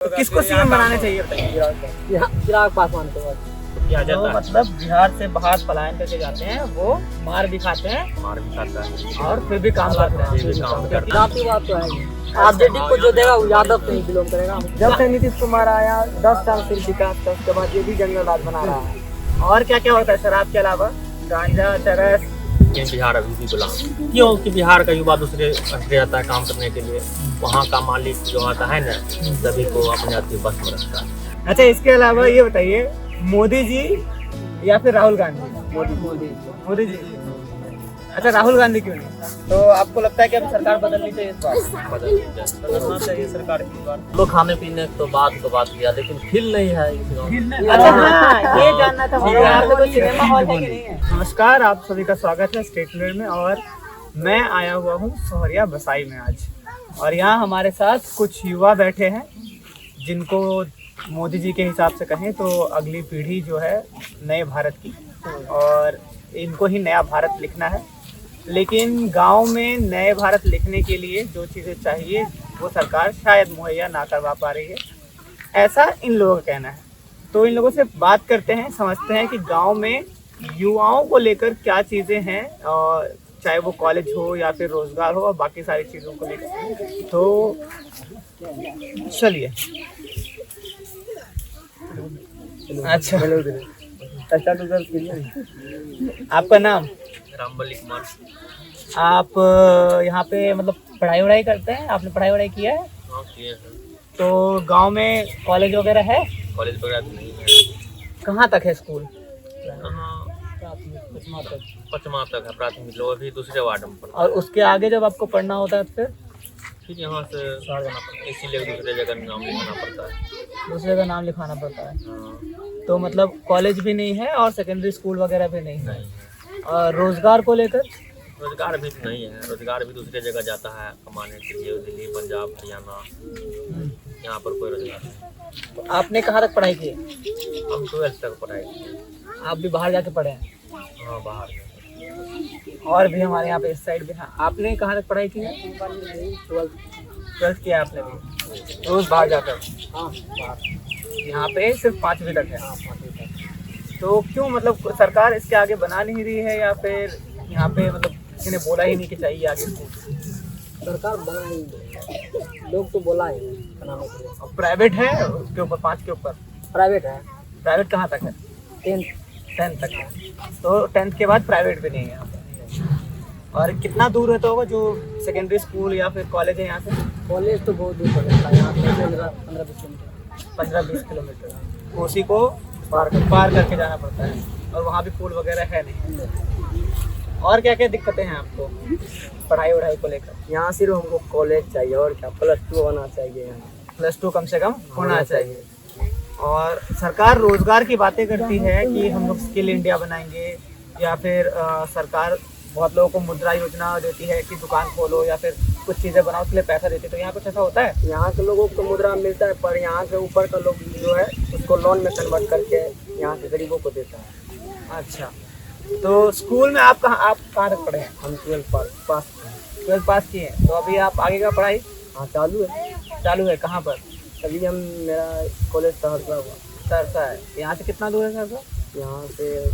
तो किसको सीएम बनाना चाहिए बताइए? चिराग पासवान के बाद जो मतलब बिहार से बाहर पलायन करके जाते हैं वो मार भी खाते हैं और फिर भी काम करते हैं। जाति बात तो है। आरजेडी को जो देगा वो यादव से ही बिलोंग करेगा। जब से नीतीश कुमार आया 10 साल सिर्फ विकास का, उसके बाद ये भी जंगल राज बना रहा है। और क्या क्या होता है शराब के अलावा? गांजा, चरस। बिहार अभी भी गुलाम क्यों कि बिहार का युवा दूसरे कंट्री आता है काम करने के लिए, वहाँ का मालिक जो आता है ना सभी को अपने हाथ में बस में रखता है। अच्छा, इसके अलावा ये बताइए, मोदी जी या फिर राहुल गांधी? मोदी जी। अच्छा, राहुल गांधी क्यों नहीं? तो आपको लगता है कि अब सरकार बदलनी चाहिए? इस बार बदलना चाहिए सरकार की बार। लोग खाने पीने तो बात किया लेकिन फील नहीं है इस गाँव में। अच्छा हाँ, ये जानना था मुझे, यहाँ पे कोई सिनेमा हॉल है कि नहीं है? नमस्कार, आप सभी का स्वागत है स्टेट मिरर में। और मैं आया हुआ हूँ सोहरिया बसाई में आज, और यहाँ हमारे साथ कुछ युवा बैठे हैं जिनको मोदी जी के हिसाब से कहें तो अगली पीढ़ी जो है नए भारत की, और इनको ही नया भारत लिखना है। लेकिन गांव में नए भारत लिखने के लिए जो चीज़ें चाहिए वो सरकार शायद मुहैया ना करवा पा रही है, ऐसा इन लोगों का कहना है। तो इन लोगों से बात करते हैं, समझते हैं कि गांव में युवाओं को लेकर क्या चीज़ें हैं, और चाहे वो कॉलेज हो या फिर रोजगार हो और बाकी सारी चीज़ों को लेकर। तो चलिए। अच्छा, आपका नाम? रामबली कुमार। आप यहाँ पे मतलब पढ़ाई वढ़ाई करते हैं? आपने पढ़ाई वढ़ाई किया है? हाँ किए हैं। तो गांव में कॉलेज वगैरह है? कॉलेज वगैरह तो नहीं है। कहाँ तक है स्कूल? पचमा तक है प्राथमिक, लोग अभी दूसरे वार्ड में पढ़ता और उसके आगे जब आपको पढ़ना होता है फिर यहाँ से शहर जाना पड़ता है, इसीलिए दूसरे जगह नाम लिखाना पड़ता है। दूसरे का नाम लिखाना पड़ता है। हाँ। तो मतलब कॉलेज भी नहीं है और सेकेंडरी स्कूल वगैरह भी नहीं है। नहीं है। और रोजगार को लेकर? रोजगार भी नहीं है, रोजगार भी दूसरे जगह जाता है कमाने के लिए, दिल्ली, पंजाब, हरियाणा, यहाँ पर कोई रोजगार नहीं। तो आपने कहाँ तक पढ़ाई की है? हम 12th तक पढ़ाई की। आप भी बाहर जाके पढ़े हैं? हाँ बाहर। और भी हमारे यहाँ पे इस साइड भी है। आपने कहाँ तक पढ़ाई की है? 12th किया आपने भी? रोज बाहर जाकर? यहाँ पे सिर्फ 5वीं तक है। तो क्यों मतलब सरकार इसके आगे बना नहीं रही है, या फिर यहाँ पे मतलब किसी ने बोला ही नहीं कि चाहिए आगे स्कूल? सरकार बना ही नहीं, लोग तो बोला है बनाने के लिए। प्राइवेट है उसके ऊपर, 5 के ऊपर प्राइवेट है। प्राइवेट कहाँ तक है? 10th तक है। तो 10th के बाद प्राइवेट भी नहीं है यहाँ पे। और कितना दूर रहता होगा जो सेकेंडरी स्कूल या फिर कॉलेज है यहाँ से? कॉलेज तो बहुत दूर पड़ेगा, यहाँ से 15-20 किलोमीटर। 15-20 किलोमीटर कोसी को पार करके जाना पड़ता है, और वहाँ भी पुल वगैरह है नहीं। और क्या क्या दिक्कतें हैं आपको पढ़ाई वढ़ाई को लेकर? यहाँ सिर्फ हमको कॉलेज चाहिए, और क्या +2 होना चाहिए यहाँ। +2 कम से कम होना चाहिए। और सरकार रोजगार की बातें करती है कि हम लोग स्किल इंडिया बनाएंगे, या फिर सरकार बहुत लोगों को मुद्रा योजना देती है कि दुकान खोलो या फिर कुछ चीज़ें बनाओ, उसके लिए पैसा देती है। तो यहाँ कुछ ऐसा होता है? यहाँ के लोगों को मुद्रा मिलता है, पर यहाँ से ऊपर का लोग जो है उसको लोन में कन्वर्ट करके यहाँ के गरीबों को देता है। अच्छा, तो स्कूल में आप कहाँ तक पढ़े हैं? हम 12th 12th पास किए हैं। तो अभी आप आगे का पढ़ाई? हाँ चालू है। चालू है। कहाँ पर? अभी मेरा कॉलेज सहरसा हुआ। सरसा है। यहाँ से कितना दूर है सरसा? यहाँ से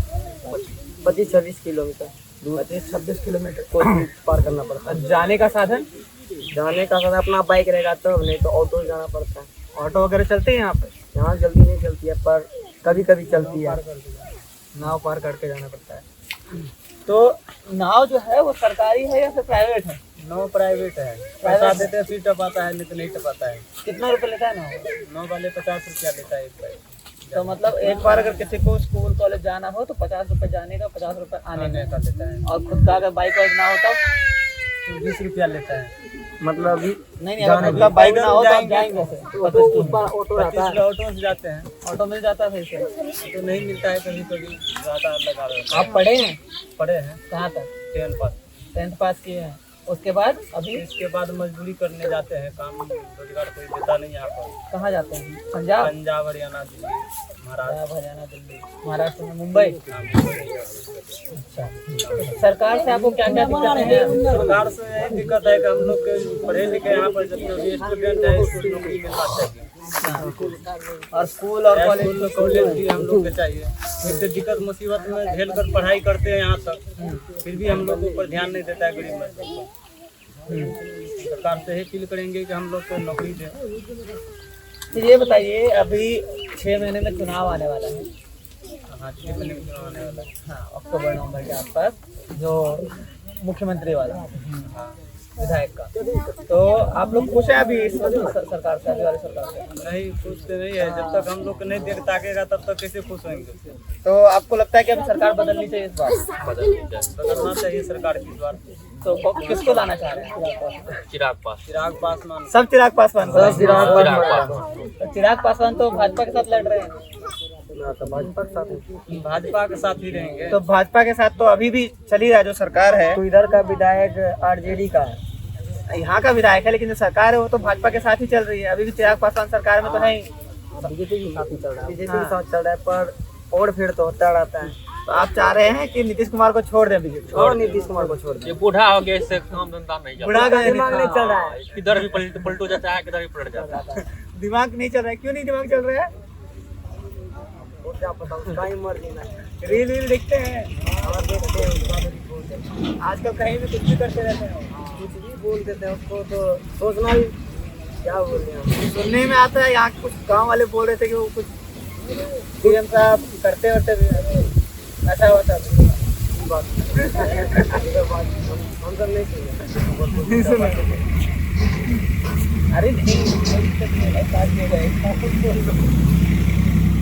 25-26 किलोमीटर दूर। 25-26 किलोमीटर कोचिंग पार करना पड़ता है। जाने का साधन? जाने का साधन अपना बाइक रहेगा तो, नहीं तो ऑटो से जाना पड़ता है। ऑटो वगैरह चलते हैं यहाँ पे? यहाँ जल्दी नहीं चलती है, पर कभी कभी चलती है। नाव पार करके जाना पड़ता है। तो नाव जो है वो सरकारी है या फिर प्राइवेट है? नाव प्राइवेट है। पैसा देते हैं फिर टपाता है, नहीं तो नहीं टपाता है। कितना रुपये लेता है नाव? नाव वाले 50 रुपया लेता है एक बार। तो मतलब एक बार अगर किसी को स्कूल कॉलेज जाना हो तो 50 रुपये जाने का, 50 रुपये आने का लेता है। और खुद का अगर बाइक वाइक ना होता तो 20 रुपया लेता है। मतलब अभी नहीं, अगर खुद का बाइक ना हो तो आप जाएंगे कैसे? ऑटो रहता है, ऑटो से जाते हैं। ऑटो मिल जाता है फिर से? तो नहीं मिलता है, कभी कभी ज़्यादा लगा रहता है। आप पढ़े हैं? पढ़े हैं। कहाँ तक? 10th पास। 10th पास किए हैं। उसके बाद अभी इसके बाद मजदूरी करने जाते हैं, काम रोजगार कोई देता नहीं यहाँ पर। कहाँ जाते हैं? पंजाब? पंजाब, हरियाणा, दिल्ली। हरियाणा, दिल्ली, महाराष्ट्र में मुंबई। अच्छा, सरकार से आपको क्या क्या दिक्कतें हैं? सरकार से यही दिक्कत है कि हम लोग के पढ़े लिखे यहाँ पर जितने भी स्टूडेंट है उसको नौकरी मिलना चाहिए, और स्कूल और कॉलेज भी हम लोग के चाहिए। इससे दिक्कत मुसीबत में झेल कर पढ़ाई करते हैं यहाँ तक, फिर भी हम लोग के ऊपर ध्यान नहीं देता है गरीब बच्चों को। सरकार से यही अपील करेंगे कि हम लोग को नौकरी दें। तो ये बताइए, अभी 6 महीने में चुनाव आने वाला है। हाँ, कितने में चुनाव आने वाला है? हाँ, अक्टूबर नवंबर के आसपास, जो मुख्यमंत्री वाला, विधायक का। तो आप लोग खुश हैं अभी इस सरकार से, अभी वाली सरकार से? नहीं, खुश तो नहीं है। जब तक हम लोग को नहीं देख ताकेगा तब तक कैसे खुश होंगे। तो आपको लगता है कि अभी सरकार बदलनी चाहिए इस बार? बदलना चाहिए सरकार की इस बार। तो किसको लाना चाह रहे हैं? चिराग पासवान। सब चिराग पासवान। सब चिराग पासवान। तो चिराग पासवान तो भाजपा के साथ लड़ रहे हैं। तो भाजपा के साथ ही रहेंगे। तो भाजपा के साथ तो अभी भी चली रहा जो सरकार है, तो इधर का विधायक आरजेडी का है, यहाँ का विधायक है, लेकिन जो सरकार है वो तो भाजपा के साथ ही चल रही है। अभी भी चिराग पासवान सरकार में तो नहीं, बीजेपी के साथ ही चल रहा है। बीजेपी के साथ चल रहा है, पर और फिर तो होता रहता है। तो आप चाह रहे हैं कि नीतीश कुमार को छोड़ दें बीजेपी? और नीतीश कुमार को छोड़ दें। ये बूढ़ा हो गया, इससे काम धंधा नहीं चल बुढ़ा का दिमाग नहीं चल रहा है। किधर भी पलटू जाता है, किधर भी पलट जाता है। दिमाग नहीं चल रहा है। क्यों नहीं दिमाग चल रहा है? वो क्या पता, उसका ही मर्जी है। रील वील देखते हैं और देखते हैं उसका भी बोलते हैं। आजकल, कहीं भी कुछ भी करते रहते हैं। कुछ भी बोल देते हैं, उसको तो सोचना भी क्या बोल रहे हैं। सुनने में आता है यहाँ कुछ गांव वाले बोल रहे थे कि वो कुछ सीएम साहब करते वरते भी ऐसा होता है। हम सब नहीं सुने। अरे नहीं,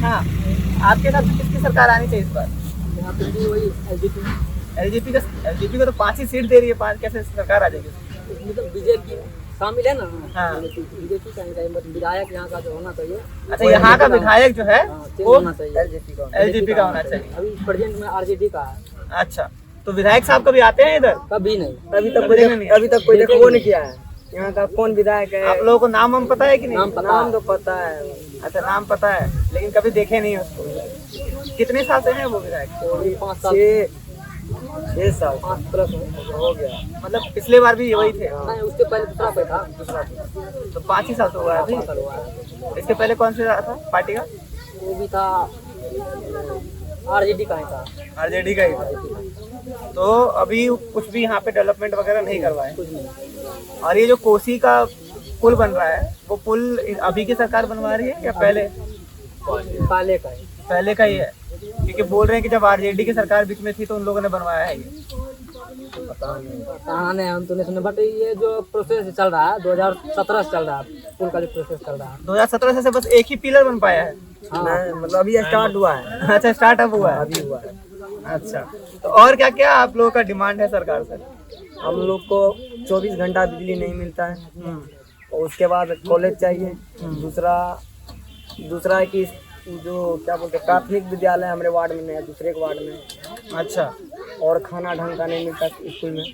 हाँ, आपके हिसाब से किसकी सरकार आनी चाहिए इस बार? यहाँ पे भी वही एलजेपी को तो 5 ही सीट दे रही है। 5 कैसे सरकार आ जाएगी? मतलब बीजेपी शामिल है ना। हाँ। बीजेपी का विधायक यहाँ का जो होना चाहिए। अच्छा, यहाँ का विधायक जो है वो होना चाहिए एलजेपी का होना चाहिए। अभी प्रेजेंट में आरजेडी का है। अच्छा, तो विधायक साहब कभी आते हैं इधर? कभी नहीं, अभी तक कोई देखो नहीं किया है। यहाँ का कौन विधायक है? आप लोगों को नाम हम पता है कि नहीं? नाम तो पता है। अच्छा, नाम पता है, लेकिन कभी देखे नहीं उसको। कितने साल से हैं वो विधायक? 6 साल 5 प्लस हो गया। मतलब पिछले बार भी वही थे? नहीं, उसके पहले दूसरा पे था। तो 5 ही साल तो हुआ है अभी। इसके पहले कौन सा था पार्टी का? वो भी था आरजेडी का ही था। आरजेडी का ही था। तो अभी कुछ भी यहाँ पे डेवलपमेंट वगैरह नहीं करवाए? कुछ नहीं। और ये जो कोसी का पुल बन रहा है, वो पुल अभी की सरकार बनवा रही है या पहले का ही? पहले का ही है, क्योंकि बोल रहे हैं कि जब आरजेडी की सरकार बीच में थी तो उन लोगों ने बनवाया है ये। पता नहीं, हम तो नहीं सुने। बट ये जो प्रोसेस चल रहा है 2017 से चल रहा है, पुल का जो प्रोसेस चल रहा है 2017 से बस एक ही पिलर बन पाया है। हाँ, मतलब अभी स्टार्ट हुआ है। अच्छा, स्टार्टअप हुआ है अभी हुआ है। अच्छा, तो और क्या क्या आप लोगों का डिमांड है सरकार से? हम लोग को 24 घंटा बिजली नहीं मिलता है, और उसके बाद कॉलेज चाहिए। दूसरा है कि जो क्या बोलते हैं, प्राथमिक विद्यालय हमारे वार्ड में नहीं है, दूसरे के वार्ड में। अच्छा, और खाना ढंग का नहीं मिलता स्कूल में।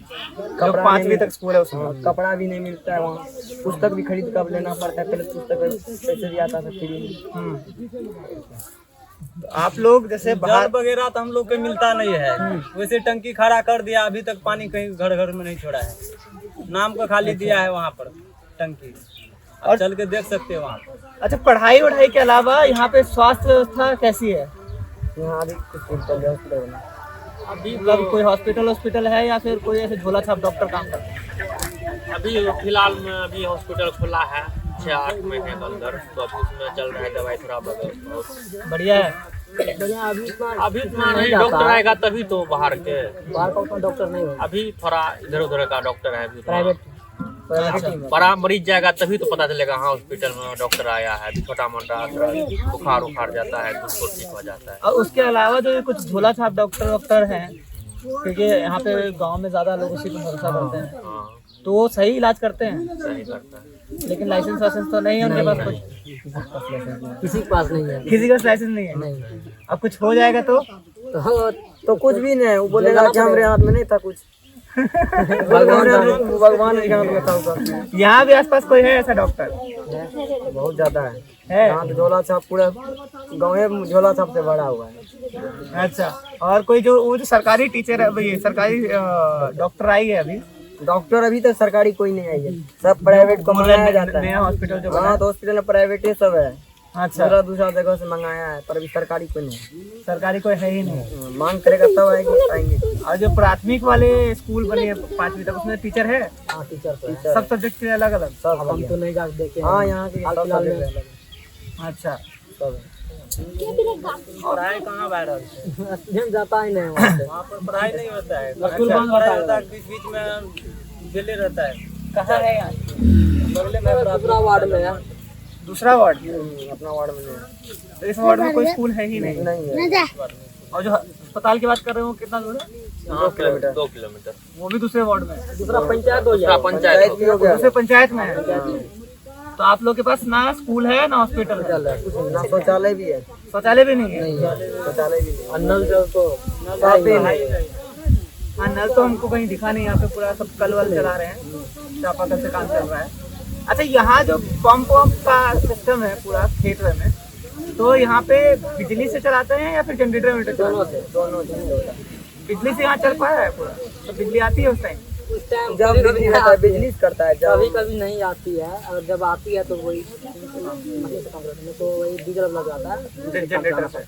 कपड़ा 5वीं तक स्कूल है उसमें? कपड़ा भी नहीं मिलता है वहाँ। पुस्तक भी खरीद कर लेना पड़ता है, पहले पुस्तक पैसे भी आता था फ्री में। तो आप लोग जैसे बाहर वगैरह तो हम लोग को मिलता नहीं है। वैसे टंकी खड़ा कर दिया, अभी तक पानी कहीं घर घर में नहीं छोड़ा है। नाम को खाली दिया है वहाँ पर टंकी, और चल के देख सकते हैं वहाँ पर। अच्छा, पढ़ाई वढ़ाई के अलावा यहाँ पे स्वास्थ्य व्यवस्था कैसी है? यहाँ अभी कुछ अभी कोई हॉस्पिटल है या फिर कोई ऐसे झोला छाप डॉक्टर काम करते हैं? अभी फिलहाल में अभी हॉस्पिटल खुला है 6-8 महीने के अंदर, तो अभी उसमें चल रहा है दवाई थोड़ा बहुत बढ़िया है। अभी इतना नहीं, डॉक्टर आएगा तभी तो बाहर का उतना डॉक्टर नहीं है। अभी थोड़ा इधर उधर का डॉक्टर है अभी। प्राइवेट बड़ा मरीज जाएगा तभी तो पता चलेगा हाँ हॉस्पिटल में डॉक्टर आया है। छोटा मोटा बुखार उखार जाता है तो ठीक हो जाता है। और उसके अलावा जो ये कुछ झोला छाप डॉक्टर हैं, क्योंकि यहाँ पे गांव में ज्यादा लोग उसी पर भरोसा करते हैं, हाँ, तो वो सही इलाज करते हैं, सही करता है। लेकिन लाइसेंस वाइसेंस तो नहीं है उनके पास? कुछ किसी के पास नहीं है। किसी का लाइसेंस नहीं है? नहीं। अब कुछ हो जाएगा तो कुछ भी नहीं, वो बोलेगा कि हमारे हाथ में नहीं था कुछ। भगवान के हाथ में था। यहाँ भी आसपास कोई है ऐसा डॉक्टर? बहुत ज्यादा है। है? यहाँ तो झोला छाप पूरा गाँव में झोला छाप से बड़ा हुआ है। अच्छा, और कोई जो वो जो सरकारी टीचर है भाई, सरकारी डॉक्टर आई है अभी? डॉक्टर अभी तक सरकारी कोई नहीं आई है, सब प्राइवेट को मंगाया जाता है। नया हॉस्पिटल जो बना हाँ तो हॉस्पिटल में प्राइवेट ही सब है, अच्छा, दूसरा जगह से मंगाया है, पर अभी सरकारी कोई नहीं है। सरकारी कोई है ही नहीं। मांग करेगा तब आएंगे। और जो प्राथमिक वाले स्कूल बने हैं 5वीं तक, उसमें टीचर है? हाँ टीचर सब सब्जेक्ट के अलग अलग? सब हम तो नहीं जाके देखे। हाँ यहाँ के सब सब्जेक्ट अलग है। अच्छा, सब पढ़ाई कहाँ वायरल है? स्टूडेंट जाता ही नहीं वहाँ पे। वहाँ पर पढ़ाई नहीं होता है, स्कूल बंद पढ़ाई होता है, बीच बीच में बेले रहता है। कहाँ है यहाँ? बगले में दूसरा वार्ड में है। दूसरा वार्ड? अपना वार्ड में नहीं है। तो इस वार्ड में कोई स्कूल है ही नहीं? नहीं है। और जो अस्पताल की बात कर रहे हो कितना दूर है? 2 किलोमीटर 2 किलोमीटर। वो भी दूसरे वार्ड में है? दूसरा पंचायत हो गया। पंचायत भी हो गया। दूसरे पंचायत में है? तो आप लोग के पास ना स्कूल है ना हॉस्पिटल है? ना शौचालय भी है। शौचालय भी नहीं है? शौचालय भी नहीं। नल जल तो साफ ही नहीं। हाँ, नल तो हमको कहीं दिखा नहीं, यहाँ पे पूरा सब कल वल चला रहे हैं, चापाकल से काम चल रहा है। अच्छा, यहाँ जो पंप का सिस्टम है पूरा क्षेत्र में, तो यहाँ पे बिजली से चलाते हैं या फिर जनरेटर में? दोनों बिजली से यहाँ चल पाया है पूरा? तो बिजली आती है उस टाइम? जब बिजली रहता है बिजली से करता है, कभी कभी नहीं आती है, और जब आती है तो वही मशीन से काम करते हैं, तो वही डीजल लग जाता है जनरेटर से।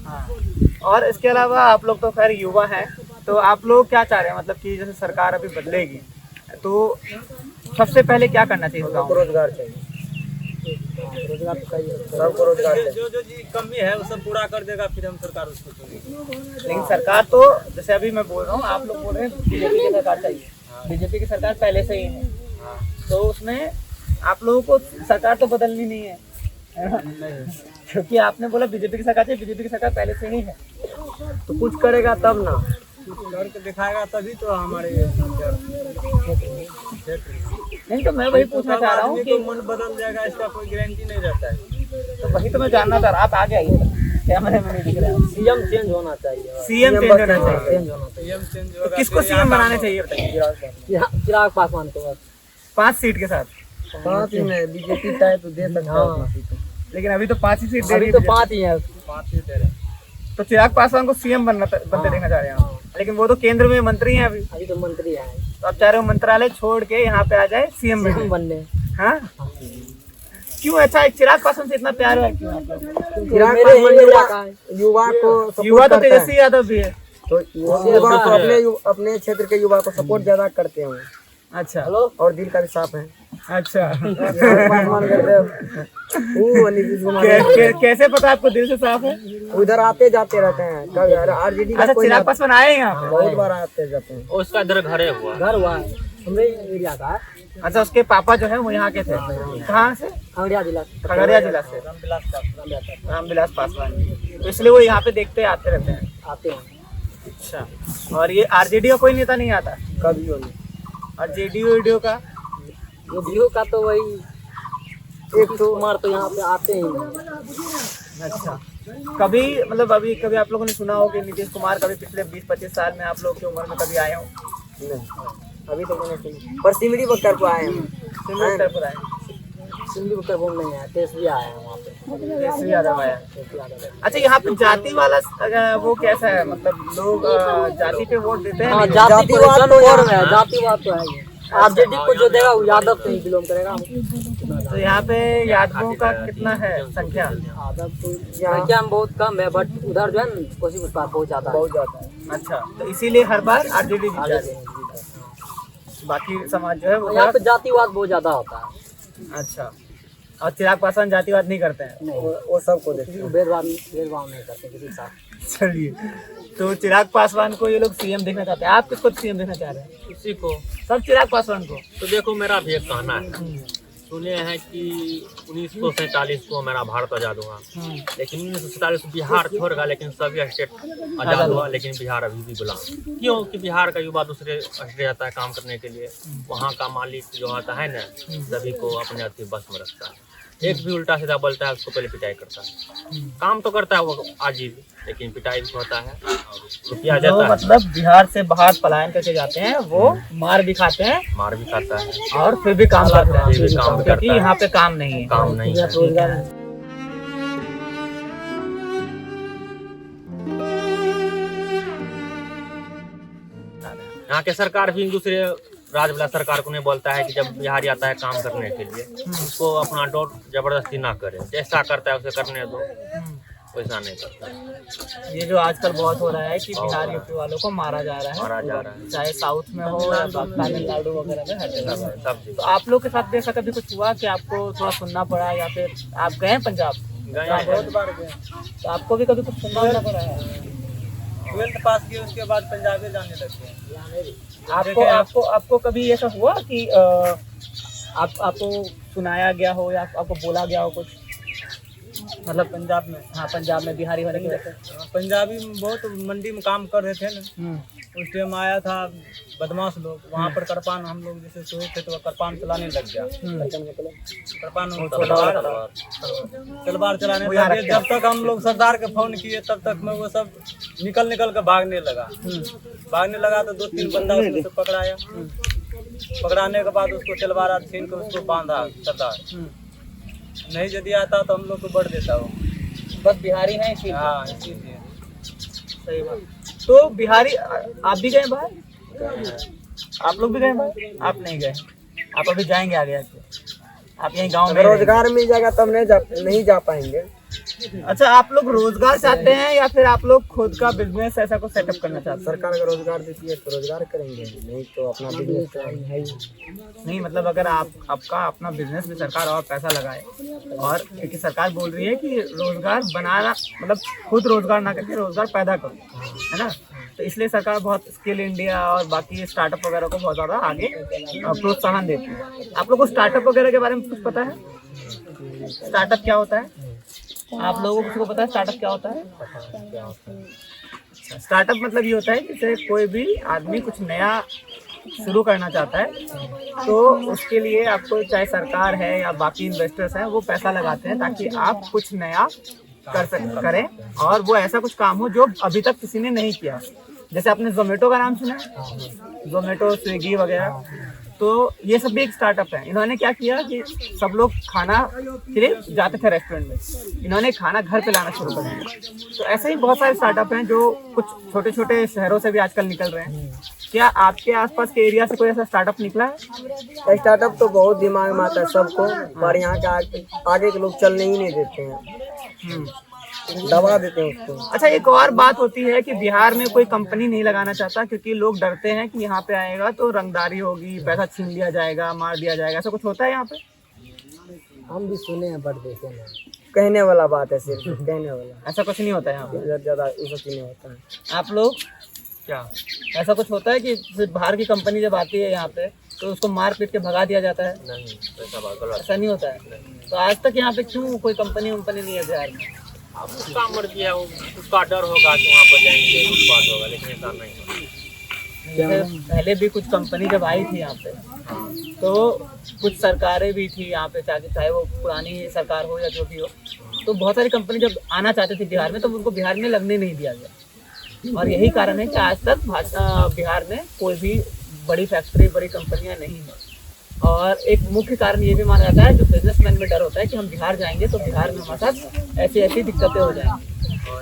हाँ, और इसके अलावा आप लोग तो खैर युवा हैं, तो आप लोग क्या चाह रहे हैं, मतलब कि जैसे सरकार अभी बदलेगी तो सबसे पहले क्या करना चाहिए गाँव सबको में? रोजगार चाहिए। रोजगार तो चाहिए। सबको रोजगार चाहिए। जो जी कमी है वो सब पूरा कर देगा, फिर हम सरकार उसको चुनेंगे। लेकिन सरकार तो, जैसे अभी मैं बोल रहा हूँ, आप लोग बोल रहे हैं बीजेपी की सरकार चाहिए, बीजेपी की सरकार पहले से ही है, तो उसमें आप लोगों को सरकार तो बदलनी नहीं है, है ना? क्योंकि आपने बोला बीजेपी की सरकार चाहिए, बीजेपी की सरकार पहले से ही है। तो कुछ करेगा तब ना, करके दिखाएगा तभी तो हमारे नहीं तो मैं वही पूछना चाह रहा हूँ कि मन बदल जाएगा, इसका कोई गारंटी नहीं रहता है। तो वही तो मैं जानना चाह रहा, आप आगे आइए, कैमरे में नहीं दिख रहा। सीएम चेंज होना चाहिए। सीएम चेंज होना चाहिए। चेंज होना सीएम चेंज तो होगा, किसको फिर यहाँ सीएम का बनाने चाहिए बताइए? चाहिए। चिराग पासवान को बस 5 सीट के साथ? पाँच ही में बीजेपी चाहे तो दे सकता है अपना सीट। लेकिन अभी तो 5 ही सीट दे अभी रही तो है। 5 ही है। 5 ही दे रहे हैं। तो चिराग पासवान को सीएम बनते देखना चाह रहे हैं आप, लेकिन वो तो केंद्र में मंत्री हैं अभी, अभी तो मंत्री है, तो आप चाह रहे हो मंत्रालय छोड़ के यहाँ पे आ जाए सीएम सीएम बनने। हाँ, क्यों? अच्छा, चिराग पासवान से इतना प्यार है क्यों आप लोग? चिराग मेरे ही पासवान इलाका है। युवा को support युवा तो करता है। तेजस्वी यादव भी है। तो युवा को अपने क्षेत्र के युवा को सपोर्ट ज्यादा करते हैं, अच्छा, और दिल का भी साफ है। अच्छा। पासवान करते हैं वो नीतीश कुमार। कैसे पता आपको दिल से साफ है? उधर आते जाते रहते हैं, कभी आरजेडी का अच्छा, कोई चिराग पासवान आए हैं यहाँ पे? बहुत बार आते जाते हैं। उसका इधर घरे हुआ। घर हुआ है हमरे एरिया का है, अच्छा, उसके पापा जो है वो यहाँ के थे, कहाँ से? खगड़िया जिला। खगड़िया जिला से, रामविलास पासवान। तो इसलिए वो यहाँ पे देखते आते रहते हैं। आते हैं। अच्छा, और ये आरजेडी का कोई नेता नहीं आता? कभी हो नहीं। और जेडीयू का? जेडीयू का तो वही एक कुमार तो यहाँ पे आते ही नहीं। अच्छा, कभी मतलब अभी कभी आप लोगों ने सुना हो कि नीतीश कुमार कभी पिछले 20-25 साल में आप लोग की उम्र में कभी आए हो? नहीं, अभी तक मैंने सुनी, पर सिमरी बख्तर को आए हैं। सिमरी तरफ आए? सिंधी बकर बोल नहीं है, तेजस्वी आया है वहाँ पे। तेजस्वी यादव आया। तेजस्वी यादव है। अच्छा, यहाँ पे जाति वाला वो कैसा है, मतलब लोग जाति पे वोट देते हैं? हाँ, नहीं? जातिवाद तो है, जातिवाद तो है ही। आरजेडी को जो देगा वो यादव से ही बिलोंग करेगा। तो यहाँ पे यादवों का कितना है संख्या? यादव तो संख्या में बहुत कम है, बट उधर जो है ना कोसी उत्पाद बहुत ज्यादा है। बहुत ज्यादा है। अच्छा, तो इसीलिए हर बार आरजेडी जीत जाती है, बाकी समाज जो है वो यहाँ पे जातिवाद बहुत ज्यादा होता है। अच्छा, और चिराग पासवान जातिवाद नहीं करते हैं? नहीं, वो सबको देखते किसी हैं। को भेदभाव नहीं करते किसी के साथ। चलिए, तो चिराग पासवान को ये लोग सीएम देखना चाहते हैं, आप किसको सीएम देखना चाह रहे हैं? किसी को सब चिराग पासवान को? तो देखो, मेरा भी एक कहना है। सुने हैं कि 1947 को मेरा भारत आज़ाद हुआ, लेकिन 1947 बिहार छोड़गा, लेकिन सभी स्टेट आज़ाद हुआ, लेकिन बिहार अभी भी गुलाम। क्यों? कि बिहार का युवा दूसरे स्टेट जाता है काम करने के लिए, वहाँ का मालिक जो आता है ना, सभी को अपने अति बस में रखता है। एक भी उल्टा सीधा बोलता है उसको पहले पिटाई करता है। काम तो करता है वो आजीव, लेकिन पिटाई भी होता है और रुपया जो देता है, मतलब बिहार से बाहर पलायन करके जाते हैं वो मार भी खाते हैं मार भी खाता है, और फिर भी काम करते हैं, फिर भी काम भी क्योंकि करता है। यहाँ पे काम नहीं है। काम नहीं है। रोजगार यहाँ के सरकार भी दूसरे राज्य वाला सरकार को नहीं बोलता है कि जब बिहारी आता है काम करने के लिए उसको अपना डोर जबरदस्ती ना करे, जैसा करता है उसे करने दो, वैसा नहीं करता। ये जो आजकल बहुत हो रहा है कि बिहार यूपी वालों को मारा जा रहा मारा है, जा रहा है चाहे साउथ में हो या तमिलनाडु वगैरह में, हर जगह में। सब तो आप लोग के साथ भी ऐसा कभी कुछ हुआ कि आपको थोड़ा सुनना पड़ा, या फिर आप गए हैं पंजाब? गए हैं। बहुत बार गए। तो आपको भी कभी कुछ सुनना पड़ा है? 12th पास किए उसके बाद पंजाबी जाने लगे। आपको कभी ऐसा हुआ कि आपको सुनाया गया हो या आपको बोला गया हो कुछ, मतलब पंजाब में, हाँ पंजाब में बिहारी वाले की वजह से? पंजाबी में बहुत मंडी में काम कर रहे थे ना, उस टाइम आया था बदमाश लोग, वहाँ पर करपान हम लोग जैसे सोए थे तो करपान चलाने लग गया। करपान तलवार चलाने वो यहाँ लगे। रखे। जब तक हम लोग सरदार के फोन किए तब तक में वो सब निकल कर भागने लगा। तो 2-3 बंदा उसको से पकड़ाया। पकड़ाने के बाद उसको तलवार छीन कर उसको बांधा सरदार। नहीं यदि आता तो हम लोग को बढ़ देता वो। बस बिहारी है इसी? हाँ इसीलिए। सही बात। तो बिहारी आप भी गए बाहर? आप लोग भी गए बाहर? आप नहीं गए, आप अभी जाएंगे आगे आके? आप यहीं गांव में अगर रोजगार मिल जाएगा तब नहीं जा पाएंगे। अच्छा, आप लोग रोजगार चाहते हैं या फिर आप लोग खुद का बिजनेस ऐसा कुछ सेटअप करना चाहते हैं? सरकार अगर रोजगार देती है तो रोजगार करेंगे, नहीं तो अपना बिजनेस है ही। नहीं मतलब अगर आपका अपना बिजनेस में सरकार और पैसा लगाए, और क्योंकि सरकार बोल रही है कि रोजगार बनाना मतलब खुद रोजगार ना करके रोजगार पैदा करो, है ना, तो इसलिए सरकार बहुत स्किल इंडिया और बाकी स्टार्टअप वगैरह को बहुत ज़्यादा आगे प्रोत्साहन देती है। आप लोगों को स्टार्टअप वगैरह के बारे में कुछ पता है? स्टार्टअप क्या होता है? आप लोगों को पता है स्टार्टअप क्या होता है? स्टार्टअप मतलब ये होता है कि जैसे कोई भी आदमी कुछ नया शुरू करना चाहता है तो उसके लिए आपको चाहे सरकार है या बाकी इन्वेस्टर्स हैं वो पैसा लगाते हैं ताकि आप कुछ नया करें, और वो ऐसा कुछ काम हो जो अभी तक किसी ने नहीं किया। जैसे आपने जोमेटो का नाम सुना है, जोमेटो स्विगी वगैरह, तो ये सब भी एक स्टार्टअप है। इन्होंने क्या किया कि सब लोग खाना के लिए जाते थे रेस्टोरेंट में, इन्होंने खाना घर पे लाना शुरू कर दिया। तो ऐसे ही बहुत सारे स्टार्टअप हैं जो कुछ छोटे छोटे शहरों से भी आजकल निकल रहे हैं। क्या आपके आसपास के एरिया से कोई ऐसा स्टार्टअप निकला है? स्टार्टअप तो बहुत दिमाग में आता है सबको, पर यहाँ के आगे के लोग चलने ही नहीं देते हैं, दबा देते हैं उसको। अच्छा, एक और बात होती है कि बिहार में कोई कंपनी नहीं लगाना चाहता क्योंकि लोग डरते हैं कि यहाँ पे आएगा तो रंगदारी होगी, पैसा छीन लिया जाएगा, मार दिया जाएगा। ऐसा कुछ होता है यहाँ पे? हम भी सुने हैं बट देखे नहीं। कहने वाला बात है, सिर्फ कहने वाला, ऐसा कुछ नहीं होता है यहाँ पे? इधर ज्यादा ये सब नहीं होता है। आप लोग क्या ऐसा कुछ होता है कि सिर्फ बाहर की कंपनी जब आती है यहाँ पे तो उसको मार पीट के भगा दिया जाता है? नहीं, ऐसा बात गलत। ऐसा नहीं होता है। तो आज तक यहाँ पे क्यों कोई कंपनी नहीं है बिहार में? अब उसका मर्जी है, उसका डर होगा कि वहाँ पर जाएंगे कुछ बात होगा, लेकिन ऐसा नहीं होगा। जैसे पहले भी कुछ कंपनी जब आई थी यहाँ पे तो कुछ सरकारें भी थी यहाँ पे, चाहे वो पुरानी सरकार हो या जो भी हो, तो बहुत सारी कंपनी जब आना चाहते थे बिहार में तो उनको बिहार में लगने नहीं दिया गया। और यही कारण है कि आज तक बिहार में कोई भी बड़ी फैक्ट्री, बड़ी कंपनियां नहीं है। और एक मुख्य कारण ये भी माना जाता है, जो बिजनेसमैन में डर होता है कि हम बिहार जाएंगे तो बिहार में हमारे साथ ऐसी दिक्कतें हो जाएंगी,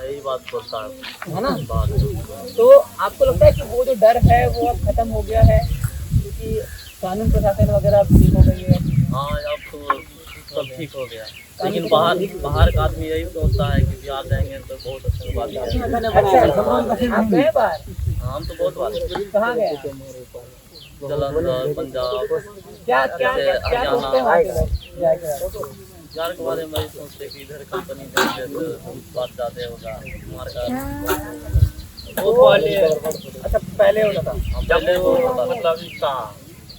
यही बात बोलता है ना। बात। तो आपको लगता है कि वो जो डर है वो अब खत्म हो गया है क्योंकि कानून प्रशासन वगैरह ठीक हो गई है? हाँ, अब तो सब ठीक हो गया, लेकिन बाहर का आदमी यही सोचता है कि बिहार जाएंगे तो बहुत अच्छी बात है। आप गए बाहर? हम तो बहुत बात, कहाँ गए? जालंधर, पंजाब, क्या सोचते हैं वहाँ के लोग जाके? बिहार के बारे में यही सोचते कि इधर कंपनी जाएंगे तो बात ज़्यादा होगा, वो पहले। अच्छा, पहले होता था जब वो मतलब इसका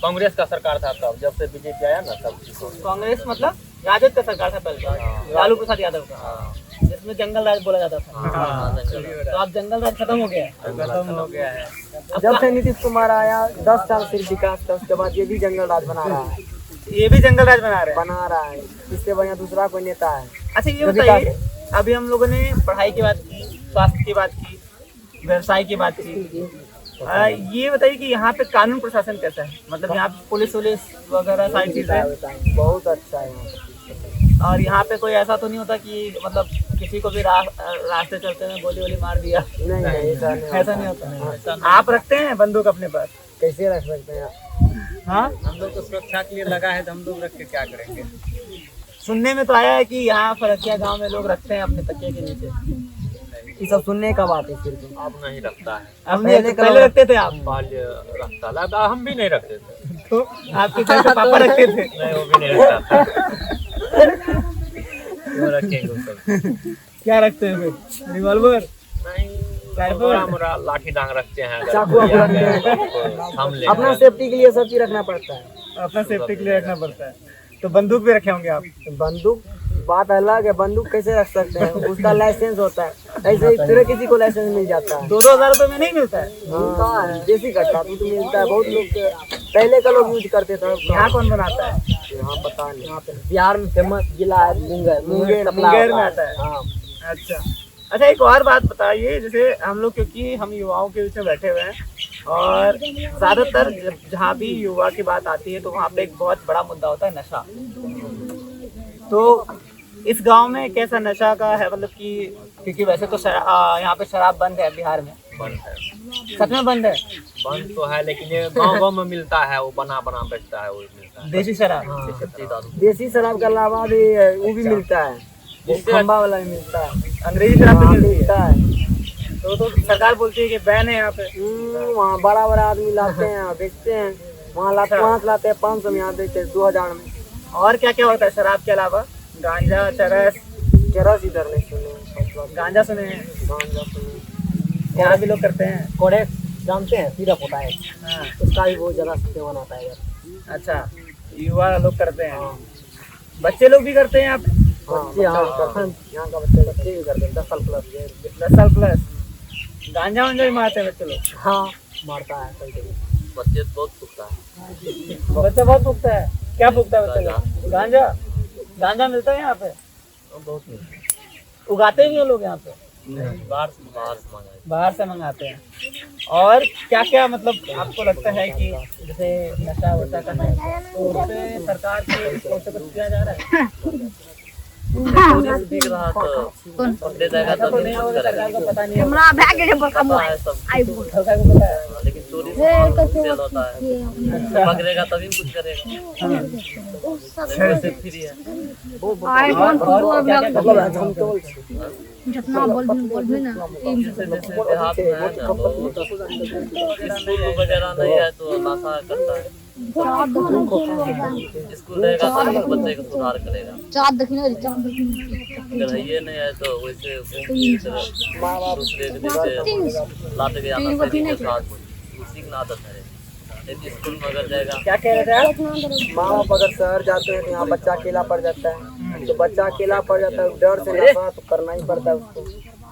कांग्रेस का सरकार था तब, जब से बीजेपी आया ना तब ठीक हो गया। कांग्रेस मतलब राजद का सरकार था पहले, लालू प्रसाद यादव का, जिसमें जंगल राज बोला जाता था। तो अब जंगल राज खत्म हो गया है? खत्म हो गया है। जब से नीतीश कुमार आया 10 साल सिर्फ विकास था, उसके बाद ये भी जंगल राज बना रहा है, ये भी जंगल राज बना रहे हैं। बना रहा है। इससे बढ़िया दूसरा कोई नेता है। अच्छा ये जो बताइए, अभी हम लोगों ने पढ़ाई की बात की, स्वास्थ्य की बात की, व्यवसाय की बात की, ये बताइए कि यहाँ पे कानून प्रशासन कैसा है? मतलब यहाँ पे पुलिस वगैरह सारी चीजें, बहुत अच्छा है यहाँ पे। और यहाँ पे कोई ऐसा तो नहीं होता कि मतलब किसी को भी रास्ते चलते में गोली वोली मार दिया? नहीं नहीं, ऐसा नहीं होता। आप रखते हैं बंदूक अपने पास? कैसे रख सकते हैं? हाँ, हम लोग तो सुरक्षा के लिए लगा है, तो हम लोग रख के क्या करेंगे? सुनने में तो आया है कि यहाँ फरकिया गांव में लोग रखते हैं अपने तकिए के नीचे। ये सब सुनने का बात है सिर्फ। अब नहीं रखता है, हमने पहले रखते थे आप? बाल्य रखता था, अब हम भी नहीं रखते थे। तो आपके घर पे पापा रखते थे? नहीं, वो भी नहीं रखता था। क्यों रखेंगे वो सब? क्या रखते हैं फिर? रिवॉल्वर? नहीं, राइफल? थोड़ा मोड़ा लाठी डांग रखते हैं, अगर चाकू वाकू रखते हैं। तो थाम लेंगे। अपना सेफ्टी के लिए सब चीज रखना पड़ता है। अपना सेफ्टी के लिए रखना पड़ता है। तो बंदूक भी रखे होंगे आप? बंदूक बात अलग है, बंदूक कैसे रख सकते हैं? उसका लाइसेंस होता है, ऐसे ही फिर किसी को लाइसेंस मिल जाता है। 2,000 रुपए में नहीं मिलता है? हाँ, देसी कट्टा तो मिलता है। बहुत लोग पहले का लोग यूज करते थे। यहाँ कौन बनाता है? यहाँ पता नहीं। यहाँ पे बिहार में फेमस जिला है मुंगेर। मुंगेर में आता है। हाँ, अच्छा अच्छा, एक और बात बताइए, जैसे हम लोग क्योंकि हम युवाओं के बीच में बैठे हुए हैं और ज़्यादातर जहाँ भी युवा की बात आती है तो वहाँ पे एक बहुत बड़ा मुद्दा होता है नशा। तो इस गांव में कैसा नशा का है? मतलब कि क्योंकि वैसे तो यहाँ पे शराब बंद है बिहार में। बंद है, सच में बंद है? बंद तो है, लेकिन ये गाँव में मिलता है, वो बना बेचता है, वो मिलता है। देसी शराब? सच्ची दारू। देसी शराब के अलावा भी वो भी मिलता है, खंबा वाला भी मिलता है, अंग्रेजी शराब भी मिलती मिलता है? है। तो सरकार बोलती है कि बैन है यहाँ पे। वहाँ बड़ा बड़ा आदमी लाते हैं, बेचते हैं। वहाँ लाते, वहाँ से लाते हैं 500 में, यहाँ बेचते हैं 2000 में। और क्या क्या होता है शराब के अलावा? गांजा, चरस? चरस इधर नहीं सुने, गांजा सुने हैं? गांजा सुने। यहाँ भी लोग करते हैं? कोडेक्स जानते हैं, सिरप होता है, हाँ, उसका भी बहुत ज्यादा सेवन आता है इधर। अच्छा, युवा लोग करते हैं। बच्चे लोग भी करते हैं यहाँ पे? बच्चे हाँ करते हैं, यहाँ का बच्चे भी करते हैं 10 साल प्लस। 10 साल प्लस? गांजा वांजा भी मारते हैं बच्चे लोग? हाँ, मारता है कहीं कहीं। बच्चे तो बहुत फूकता है। बच्चा बहुत फूकता है? क्या फूकता है बच्चा लोग? गांजा? गांजा मिलता है यहाँ पे? बहुत मिलता है। उगाते भी हैं लोग यहाँ पे? बाहर से मंगाए। बाहर से मंगाते हैं। और क्या क्या मतलब आपको लगता है कि जैसे नशा वशा करना है तो उस पे सरकार की ओर से कुछ किया जा रहा है? दिख रहा तो दे देगा, ऐसा तब तो नहीं होगा, सरकार को पता नहीं है? पता है सब, सरकार को पता है? लेकिन चोरी से जेल होता है, पकड़ेगा तभी कुछ करेगा। से फ्री है। जितना बोल भी ना जैसे देहात में है ना, तो स्कूल वगैरह नहीं है तो नशा करता है। स्कूल रहेगा तभी बच्चे को सुधार करेगा। चाँद देखने अगर ये नहीं है तो वैसे दूसरे के नीचे लाट गया नशेड़ी के साथ, उसी की आदत है। यदि स्कूल में अगर जाएगा, क्या कह रहे थे आप? माँ बाप अगर शहर जाते हैं तो यहाँ बच्चा अकेला पड़ जाता है। तो बच्चा अकेला पड़ जाता है, डर से नशा तो करना ही पड़ता है उसको।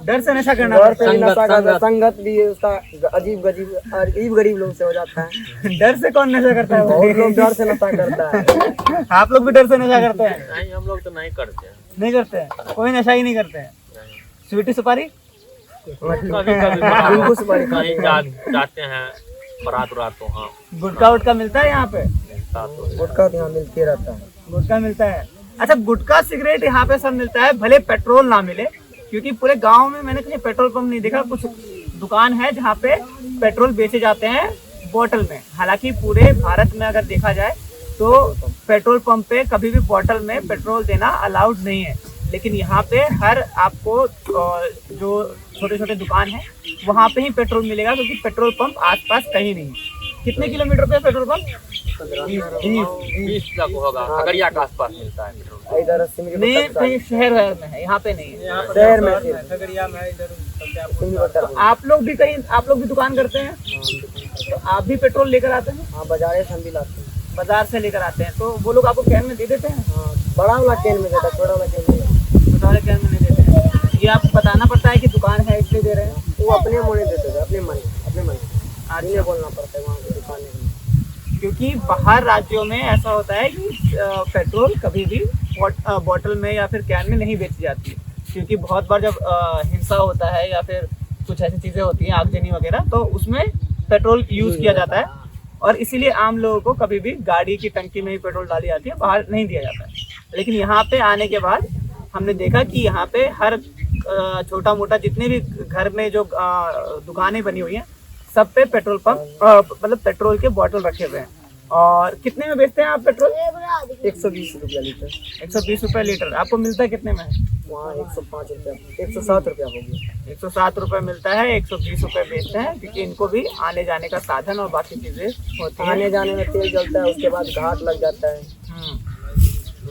डर से नशा करना डर पड़ता से भी नशा करता है, संगत भी उसका अजीब गरीब लोग से हो जाता है। है? डर से कौन नशा करता है? बहुत लोग डर से नशा करता है। आप लोग भी डर से नशा करते हैं? नहीं हम लोग तो नहीं करते हैं। नहीं करते हैं? कोई नशा ही नहीं करते हैं? स्वीटी सुपारी? कभी कभी बिल्कुल सुपारी खाते कहीं जाते हैं बारात उरात तो हाँ गुटखा उटका मिलता है यहाँ पे? गुटखा तो यहाँ मिलते रहता है। गुटखा मिलता है? अच्छा, गुटखा सिगरेट यहाँ पे सब मिलता है, भले पेट्रोल ना मिले, क्योंकि पूरे गांव में मैंने कहीं पेट्रोल पंप नहीं देखा। कुछ दुकान है जहाँ पे पेट्रोल बेचे जाते हैं बोतल में। हालांकि पूरे भारत में अगर देखा जाए तो पेट्रोल पंप पे कभी भी बोतल में पेट्रोल देना अलाउड नहीं है, लेकिन यहाँ पे हर आपको जो छोटे छोटे दुकान है वहाँ पे ही पेट्रोल मिलेगा, क्योंकि पेट्रोल पंप आसपास कहीं नहीं है। कितने किलोमीटर पे पेट्रोल पंप? 20 तक होगा, खगड़िया के आसपास मिलता है पेट्रोल। इधर सिमरी नहीं, कहीं शहर में है, यहाँ पे नहीं है। शहर में खगड़िया में इधर तो आप लोग भी दुकान करते हैं, तो आप भी पेट्रोल लेकर आते हैं? हाँ, बाजारे से हम भी लाते हैं। बाजार से लेकर आते हैं, तो वो लोग आपको कैन में दे देते हैं? हाँ, बड़ा वाला कैन में देता, छोटा वाला कैन में छोटा वाले कैन में नहीं देते हैं? ये आपको बताना पड़ता है कि दुकान है इसलिए दे रहे हैं? वो अपने मुँह देते थे, अपने मन आदमी बोलना पड़ता है वहाँ की दुकान में। क्योंकि बाहर राज्यों में ऐसा होता है कि पेट्रोल कभी भी बॉटल में या फिर कैन में नहीं बेची जाती है, क्योंकि बहुत बार जब हिंसा होता है या फिर कुछ ऐसी चीज़ें होती हैं आगजनी वगैरह, तो उसमें पेट्रोल यूज़ किया जाता है और इसीलिए आम लोगों को कभी भी गाड़ी की टंकी में ही पेट्रोल डाली जाती है, बाहर नहीं दिया जाता है। लेकिन यहाँ पे आने के बाद हमने देखा कि यहाँ पे हर छोटा मोटा जितने भी घर में जो दुकानें बनी हुई हैं सब पे पेट्रोल पंप मतलब पेट्रोल के बॉटल रखे हुए हैं। और कितने में बेचते हैं आप पेट्रोल? 120 रुपया लीटर। 120 रुपये लीटर। आपको मिलता है कितने में? वहाँ 105 रुपया, 107 रुपया हो गया। 107 रुपये मिलता है, 120 रुपये बेचते हैं, क्योंकि इनको भी आने जाने का साधन और बाकी चीज़ें होती हैं। आने जाने में तेल जलता है, उसके बाद घाट लग जाता है।